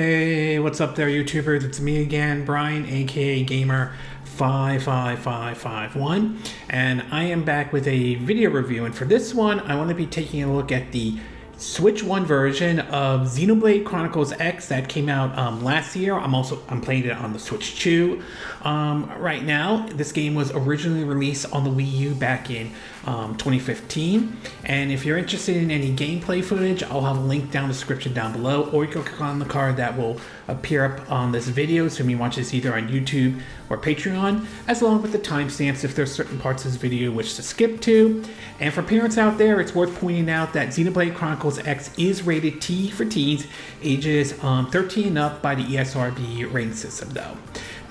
Hey, what's up there, YouTubers? It's me again, Brian, aka Gamer55551, and I am back with a video review. And for this one, I want to be taking a look at the Switch 1 version of Xenoblade Chronicles X that came out last year. I'm playing it on the Switch 2 right now. This game was originally released on the WiiU back in 2015. And if you're interested in any gameplay footage, I'll have a link down in the description down below, or you can click on the card that will appear up on this video so you can watch this either on YouTube or Patreon, as long with the timestamps if there's certain parts of this video which to skip to. And for parents out there, it's worth pointing out that Xenoblade Chronicles X is rated T for teens, ages 13 and up by the ESRB rating system though.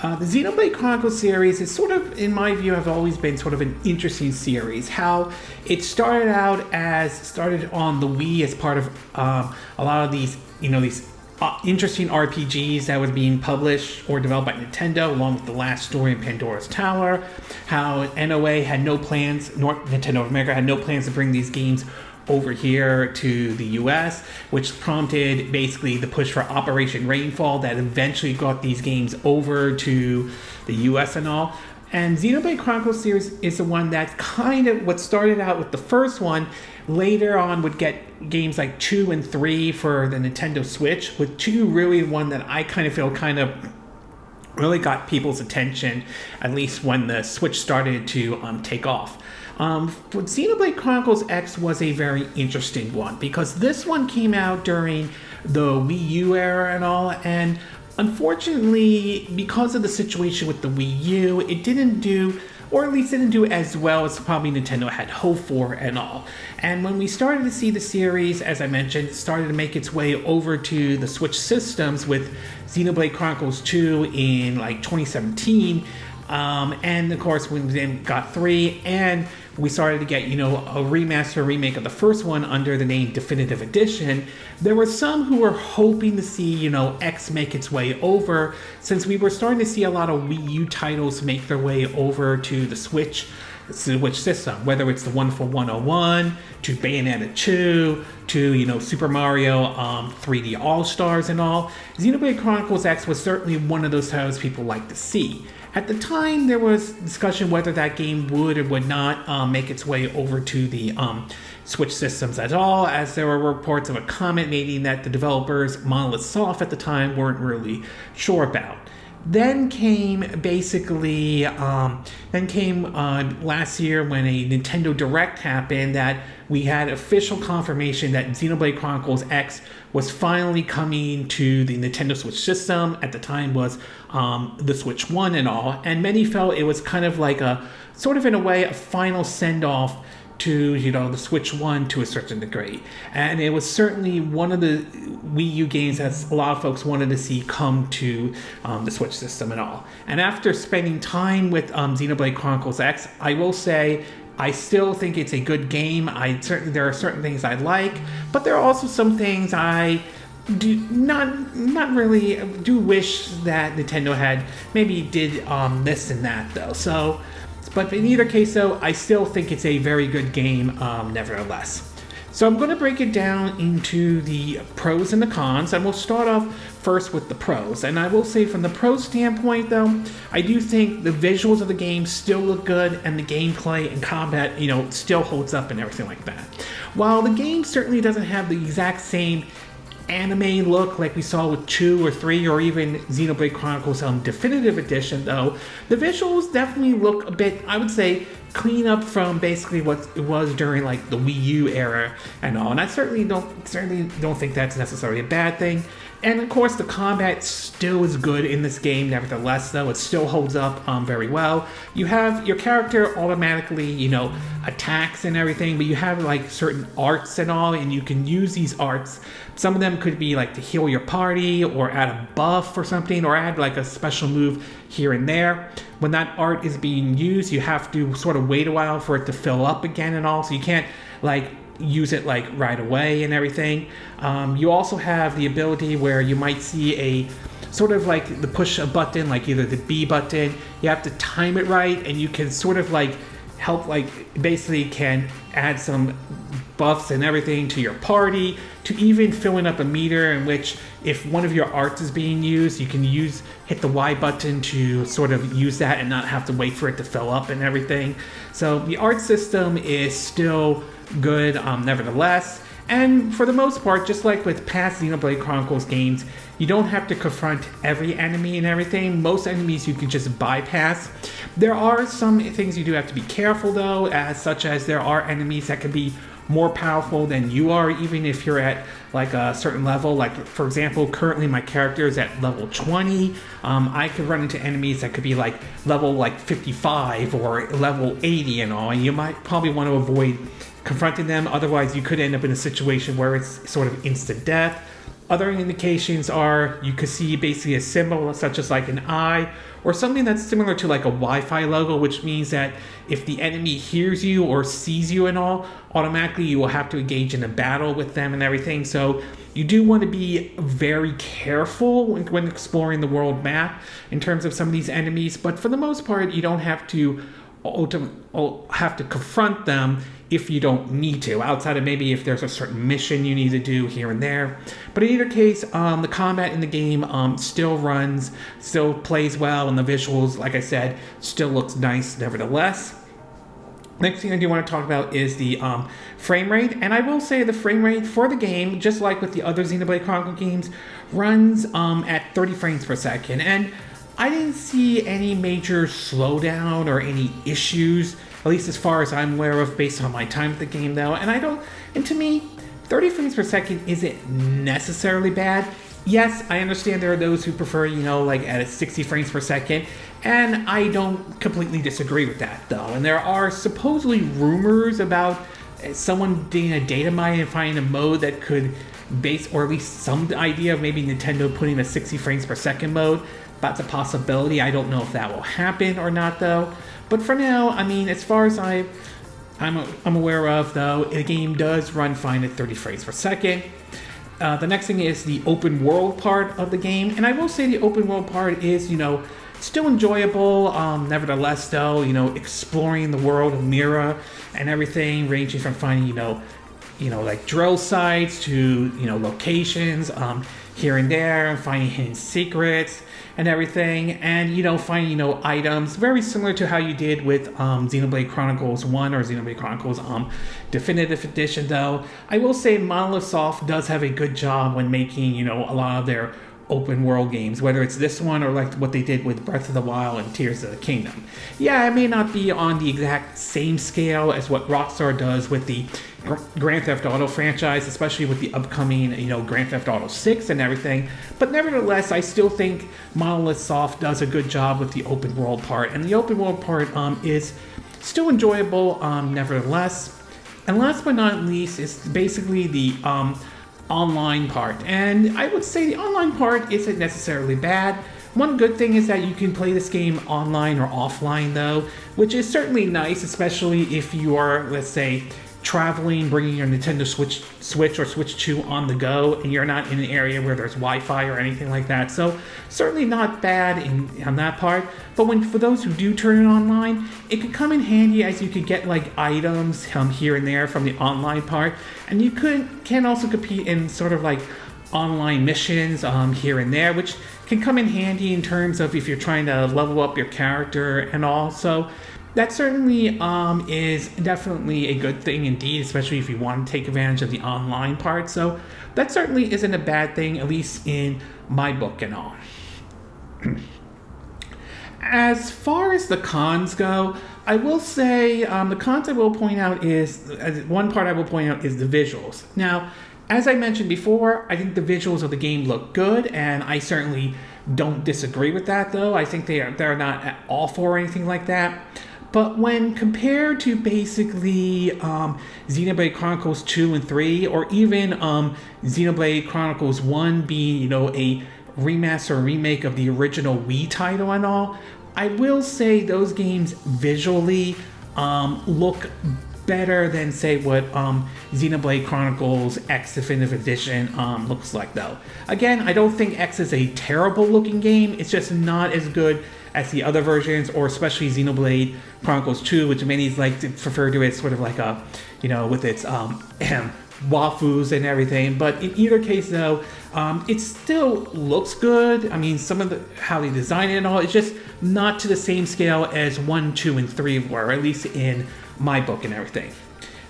The Xenoblade Chronicles series is sort of, in my view, have always been sort of an interesting series. How it started out started on the Wii as part of a lot of these, interesting RPGs that was being published or developed by Nintendo, along with The Last Story in Pandora's Tower. How NOA had no plans, Nintendo of America had no plans to bring these games over here to the US, which prompted basically the push for Operation Rainfall that eventually got these games over to the US and all. And Xenoblade Chronicles series is the one that kind of what started out with the first one, later on would get games like 2 and 3 for the Nintendo Switch, with 2 really one that I kind of feel really got people's attention, at least when the Switch started to take off. Xenoblade Chronicles X was a very interesting one because this one came out during the Wii U era and all, and unfortunately, because of the situation with the Wii U, it didn't do, or at least didn't do as well as probably Nintendo had hoped for and all. And when we started to see the series, as I mentioned, started to make its way over to the Switch systems with Xenoblade Chronicles 2 in like 2017, and of course when we then got 3, and we started to get, a remake of the first one under the name Definitive Edition, there were some who were hoping to see, X make its way over, since we were starting to see a lot of Wii U titles make their way over to the Switch system, whether it's the Wonderful 101, to Bayonetta 2, to, Super Mario 3D All-Stars and all. Xenoblade Chronicles X was certainly one of those titles people like to see. At the time, there was discussion whether that game would or would not make its way over to the Switch systems at all, as there were reports of a comment making that the developers, Monolith at the time, weren't really sure about. Then came last year when a Nintendo Direct happened that we had official confirmation that Xenoblade Chronicles X was finally coming to the Nintendo Switch system. At the time was the Switch 1 and all, and many felt it was kind of like a, sort of in a way, a final send-off to, the Switch 1 to a certain degree. And it was certainly one of the Wii U games that a lot of folks wanted to see come to the Switch system and all. And after spending time with Xenoblade Chronicles X, I will say I still think it's a good game. There are certain things I like, but there are also some things I do not really do wish that Nintendo had maybe did this and that though. So, but in either case though, I still think it's a very good game nevertheless. So I'm going to break it down into the pros and the cons, and we'll start off first with the pros. And I will say from the pro standpoint though, I do think the visuals of the game still look good, and the gameplay and combat, still holds up and everything like that. While the game certainly doesn't have the exact same anime look like we saw with 2 or 3 or even Xenoblade Chronicles Definitive Edition though, the visuals definitely look a bit, I would say, clean up from basically what it was during like the Wii U era and all, and I certainly don't think that's necessarily a bad thing. And of course the combat still is good in this game nevertheless though. It still holds up very well. You have your character automatically, attacks and everything, but you have like certain arts and all, and you can use these arts. Some of them could be like to heal your party or add a buff or something, or add like a special move here and there. When that art is being used, you have to sort of wait a while for it to fill up again and all, so you can't like use it like right away and everything. You also have the ability where you might see a sort of like the push a button, like either the B button, you have to time it right, and you can sort of like help, like basically can add some buffs and everything to your party, to even filling up a meter in which if one of your arts is being used, you can hit the Y button to sort of use that and not have to wait for it to fill up and everything. So the art system is still good nevertheless. And for the most part, just like with past Xenoblade Chronicles games, you don't have to confront every enemy and everything. Most enemies you can just bypass. There are some things you do have to be careful though, such as there are enemies that can be more powerful than you are, even if you're at like a certain level. Like for example, currently my character is at level 20. I could run into enemies that could be like level like 55 or level 80 and all, and you might probably want to avoid confronting them. Otherwise you could end up in a situation where it's sort of instant death. Other indications are you could see basically a symbol such as like an eye or something that's similar to like a Wi-Fi logo, which means that if the enemy hears you or sees you and all, automatically you will have to engage in a battle with them and everything. So you do want to be very careful when exploring the world map in terms of some of these enemies, but for the most part you don't have to confront them if you don't need to, outside of maybe if there's a certain mission you need to do here and there. But in either case, the combat in the game still runs, still plays well, and the visuals, like I said, still looks nice nevertheless. Next thing I do want to talk about is the frame rate, and I will say the frame rate for the game, just like with the other Xenoblade Chronicles games, runs at 30 frames per second, and I didn't see any major slowdown or any issues, at least as far as I'm aware of based on my time with the game though. And to me, 30 frames per second isn't necessarily bad. Yes, I understand there are those who prefer, like at 60 frames per second, and I don't completely disagree with that though. And there are supposedly rumors about someone doing a data mine and finding a mode that could base, or at least some idea of maybe Nintendo putting a 60 frames per second mode. That's a possibility. I don't know if that will happen or not though. But for now, I mean, as far as I'm aware of though, the game does run fine at 30 frames per second. The next thing is the open world part of the game. And I will say the open world part is, still enjoyable. Nevertheless though, exploring the world of Mira and everything, ranging from finding, like drill sites to, locations here and there, and finding hidden secrets and everything, and finding items very similar to how you did with Xenoblade Chronicles 1 or Xenoblade Chronicles Definitive Edition though. I will say Monolith Soft does have a good job when making a lot of their open world games, whether it's this one or like what they did with Breath of the Wild and Tears of the Kingdom. Yeah, it may not be on the exact same scale as what Rockstar does with the Grand Theft Auto franchise, especially with the upcoming, Grand Theft Auto 6 and everything. But nevertheless, I still think Monolith Soft does a good job with the open world part, and the open world part is still enjoyable nevertheless. And last but not least is basically the online part, and I would say the online part isn't necessarily bad. One good thing is that you can play this game online or offline though, which is certainly nice, especially if you are, let's say, traveling, bringing your Nintendo Switch or Switch 2 on the go, and you're not in an area where there's Wi-Fi or anything like that. So certainly not bad on that part. But for those who do turn it online, it could come in handy as you could get like items here and there from the online part, and you can also compete in sort of like online missions here and there, which can come in handy in terms of if you're trying to level up your character and all. So that certainly is definitely a good thing indeed, especially if you want to take advantage of the online part. So that certainly isn't a bad thing, at least in my book and all. As far as the cons go, I will say the cons I will point out is, one part I will point out is the visuals. Now, as I mentioned before, I think the visuals of the game look good, and I certainly don't disagree with that though. I think they're not at all for anything like that. But when compared to basically Xenoblade Chronicles 2 and 3, or even Xenoblade Chronicles 1 being, a remaster or remake of the original Wii title and all, I will say those games visually look better than, say, what Xenoblade Chronicles X Definitive Edition looks like, though. Again, I don't think X is a terrible looking game. It's just not as good as the other versions, or especially Xenoblade Chronicles 2, which many like to refer to as sort of like a, you know, with its wafus and everything. But in either case, though, it still looks good. I mean, some of the how they design it and all, it's just not to the same scale as 1, 2, and 3 were, at least in my book and everything.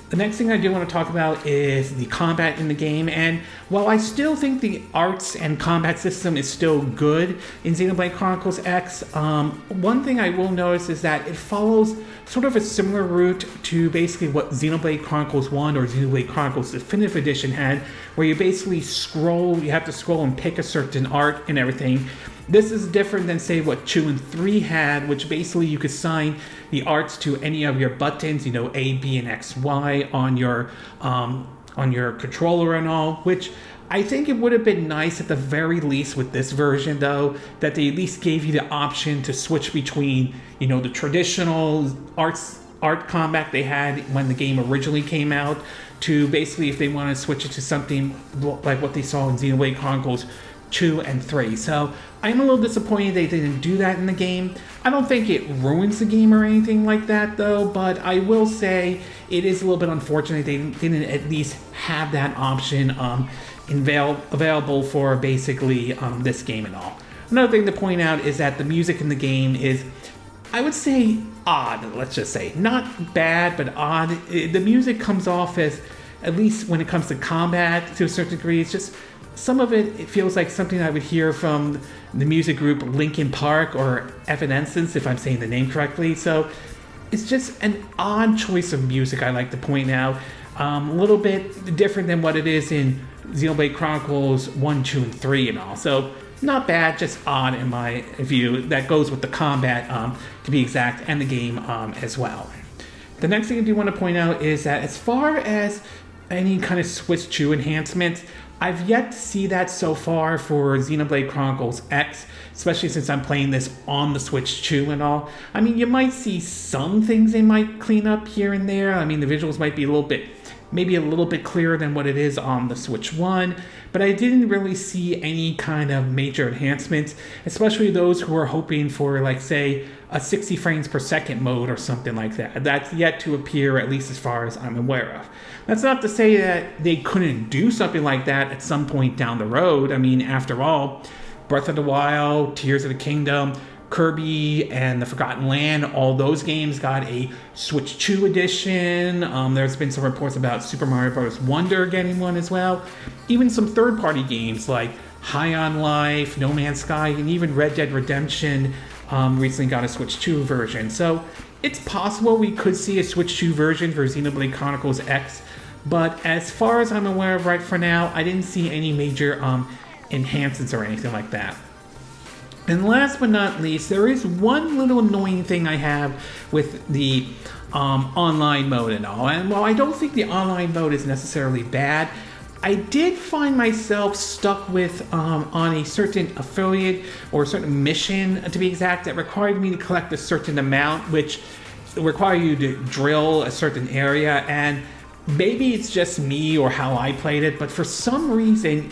The next thing I do want to talk about is the combat in the game, and while I still think the arts and combat system is still good in Xenoblade Chronicles X, one thing I will notice is that it follows sort of a similar route to basically what Xenoblade Chronicles 1 or Xenoblade Chronicles Definitive Edition had, where you basically you have to scroll and pick a certain art and everything. This is different than, say, what 2 and 3 had, which basically you could assign the arts to any of your buttons, you know, A, B, and X, Y on your controller and all, which I think it would have been nice at the very least with this version, though, that they at least gave you the option to switch between, you know, the traditional art combat they had when the game originally came out, to basically if they want to switch it to something like what they saw in Xenoblade Chronicles 2 and 3. So I'm a little disappointed they didn't do that in the game. I don't think it ruins the game or anything like that, though, but I will say it is a little bit unfortunate they didn't at least have that option available for basically this game and all. Another thing to point out is that the music in the game is, I would say, odd, let's just say. Not bad, but odd. The music comes off as, at least when it comes to combat to a certain degree, it's just some of it feels like something I would hear from the music group Linkin Park or Evanescence, if I'm saying the name correctly. So it's just an odd choice of music, I like to point out. A little bit different than what it is in Xenoblade Chronicles 1, 2, and 3 and all. So not bad, just odd in my view. That goes with the combat, to be exact, and the game as well. The next thing I do want to point out is that as far as any kind of Switch 2 enhancements, I've yet to see that so far for Xenoblade Chronicles X, especially since I'm playing this on the Switch 2 and all. I mean, you might see some things they might clean up here and there. I mean, the visuals might be maybe a little bit clearer than what it is on the Switch 1, but I didn't really see any kind of major enhancements, especially those who are hoping for, like, say, a 60 frames per second mode or something like that. That's yet to appear, at least as far as I'm aware of. That's not to say that they couldn't do something like that at some point down the road. I mean, after all, Breath of the Wild, Tears of the Kingdom, Kirby, and the Forgotten Land, all those games got a Switch 2 edition. There's been some reports about Super Mario Bros. Wonder getting one as well. Even some third-party games like High on Life, No Man's Sky, and even Red Dead Redemption recently got a Switch 2 version. So it's possible we could see a Switch 2 version for Xenoblade Chronicles X, but as far as I'm aware of right for now, I didn't see any major enhancements or anything like that. And last but not least, there is one little annoying thing I have with the online mode and all. And while I don't think the online mode is necessarily bad, I did find myself stuck with on a certain affiliate or a certain mission, to be exact, that required me to collect a certain amount, which require you to drill a certain area. And maybe it's just me or how I played it, but for some reason,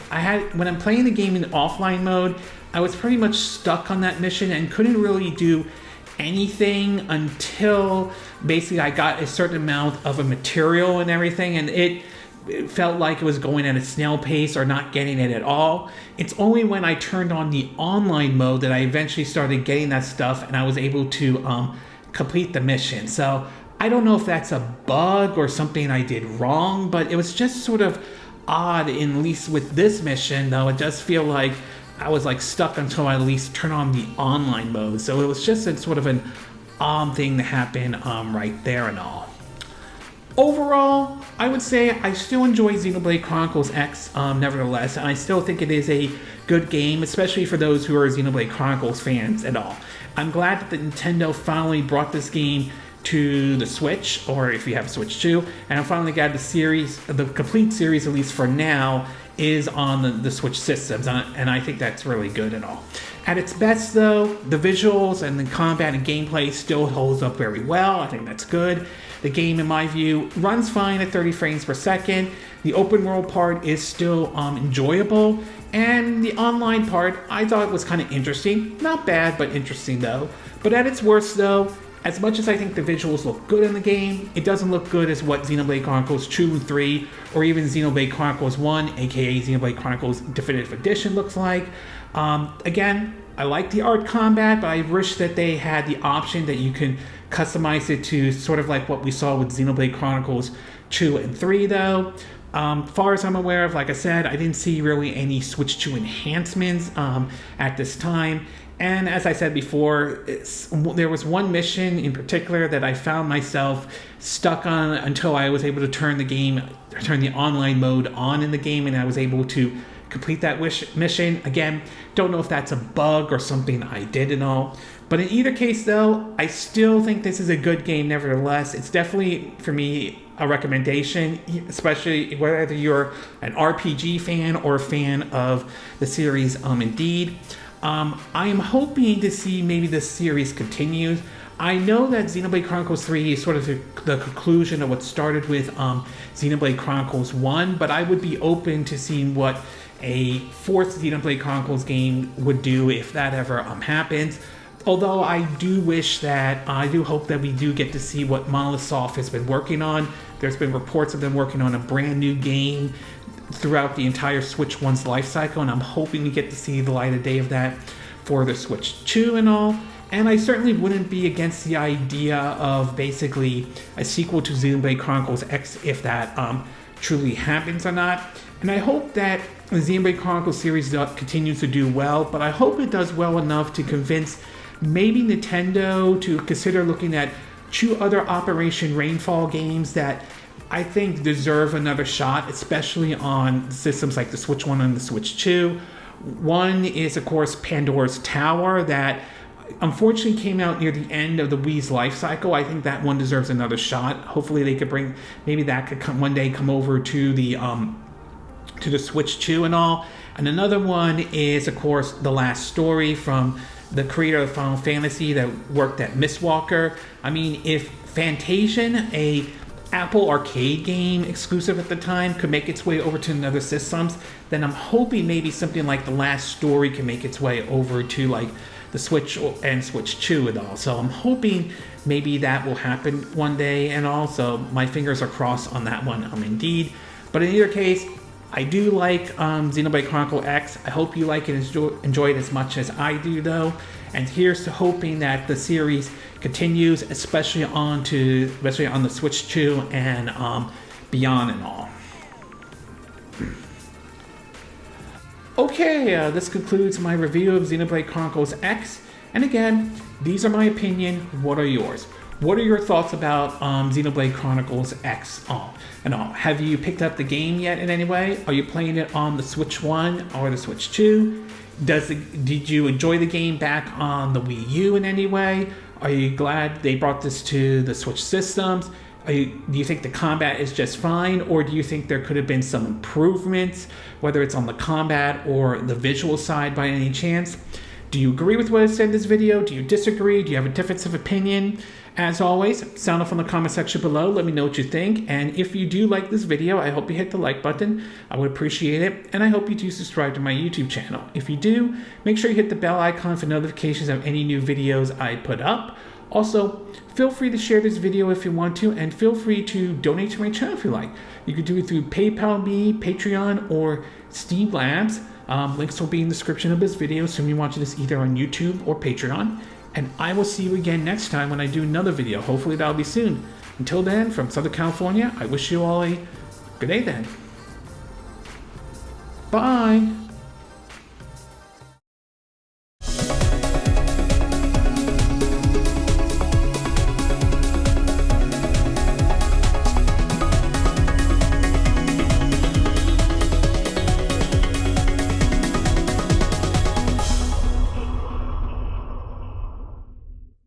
when I'm playing the game in offline mode, I was pretty much stuck on that mission and couldn't really do anything until basically I got a certain amount of a material and everything, and it felt like it was going at a snail pace or not getting it at all. It's only when I turned on the online mode that I eventually started getting that stuff and I was able to complete the mission. So I don't know if that's a bug or something I did wrong, but it was just sort of odd, at least with this mission, though. It does feel like I was like stuck until I at least turn on the online mode. So it was just a sort of an odd thing that happened right there and all. Overall, I would say I still enjoy Xenoblade Chronicles X nevertheless, and I still think it is a good game, especially for those who are Xenoblade Chronicles fans at all. I'm glad that the Nintendo finally brought this game to the Switch, or if you have a Switch 2. And I finally got the complete series, at least for now, is on the Switch systems, and I think that's really good and all. At its best, though, the visuals and the combat and gameplay still holds up very well. I think that's good. The game, in my view, runs fine at 30 frames per second. The open world part is still enjoyable, and the online part I thought was kind of interesting. Not bad, but interesting though. But at its worst, though, as much as I think the visuals look good in the game, it doesn't look good as what Xenoblade Chronicles 2 and 3, or even Xenoblade Chronicles 1, aka Xenoblade Chronicles Definitive Edition, looks like. Again, I like the art combat, but I wish that they had the option that you can customize it to sort of like what we saw with Xenoblade Chronicles 2 and 3, though. Far as I'm aware of, like I said, I didn't see really any Switch 2 enhancements at this time. And as I said before, there was one mission in particular that I found myself stuck on until I was able to turn the online mode on in the game, and I was able to complete that mission. Again, don't know if that's a bug or something I did and all. But in either case, though, I still think this is a good game nevertheless. It's definitely, for me, a recommendation, especially whether you're an RPG fan or a fan of the series Indeed. I am hoping to see maybe this series continues. I know that Xenoblade Chronicles 3 is sort of the conclusion of what started with Xenoblade Chronicles 1, but I would be open to seeing what a fourth Xenoblade Chronicles game would do if that ever happens. Although I do hope that we do get to see what Monolith Soft has been working on. There's been reports of them working on a brand new game throughout the entire Switch 1's life cycle, and I'm hoping we get to see the light of day of that for the Switch 2 and all. And I certainly wouldn't be against the idea of basically a sequel to Xenoblade Chronicles X if that truly happens or not. And I hope that the Xenoblade Chronicles series continues to do well, but I hope it does well enough to convince maybe Nintendo to consider looking at 2 other Operation Rainfall games that I think deserve another shot, especially on systems like the Switch 1 and the Switch 2. One is, of course, Pandora's Tower, that unfortunately came out near the end of the Wii's life cycle. I think that one deserves another shot. Hopefully they could maybe that could one day come over to the Switch 2 and all. And another one is, of course, The Last Story from the creator of Final Fantasy that worked at Mistwalker. I mean, if Fantasian, a Apple Arcade game exclusive at the time, could make its way over to another systems, then I'm hoping maybe something like The Last Story can make its way over to like the Switch and Switch 2 and all. So I'm hoping maybe that will happen one day, and also my fingers are crossed on that one indeed. But in either case, I do like Xenoblade Chronicles X. I hope you like it and enjoy it as much as I do, though. And here's to hoping that the series continues, especially on the Switch 2 and beyond and all. Okay, this concludes my review of Xenoblade Chronicles X. And again, these are my opinion. What are yours? What are your thoughts about Xenoblade Chronicles X and all? Have you picked up the game yet in any way? Are you playing it on the Switch 1 or the Switch 2? Did you enjoy the game back on the Wii U in any way? Are you glad they brought this to the Switch systems? Do you think the combat is just fine, or do you think there could have been some improvements, whether it's on the combat or the visual side by any chance? Do you agree with what I said in this video? Do you disagree? Do you have a difference of opinion? As always, sound off in the comment section below. Let me know what you think. And if you do like this video, I hope you hit the like button. I would appreciate it. And I hope you do subscribe to my YouTube channel. If you do, make sure you hit the bell icon for notifications of any new videos I put up. Also, feel free to share this video if you want to, and feel free to donate to my channel if you like. You could do it through PayPal Me, Patreon, or Steam Labs. Links will be in the description of this video, so you watch this either on YouTube or Patreon. And I will see you again next time when I do another video. Hopefully that'll be soon. Until then, from Southern California, I wish you all a good day then. Bye!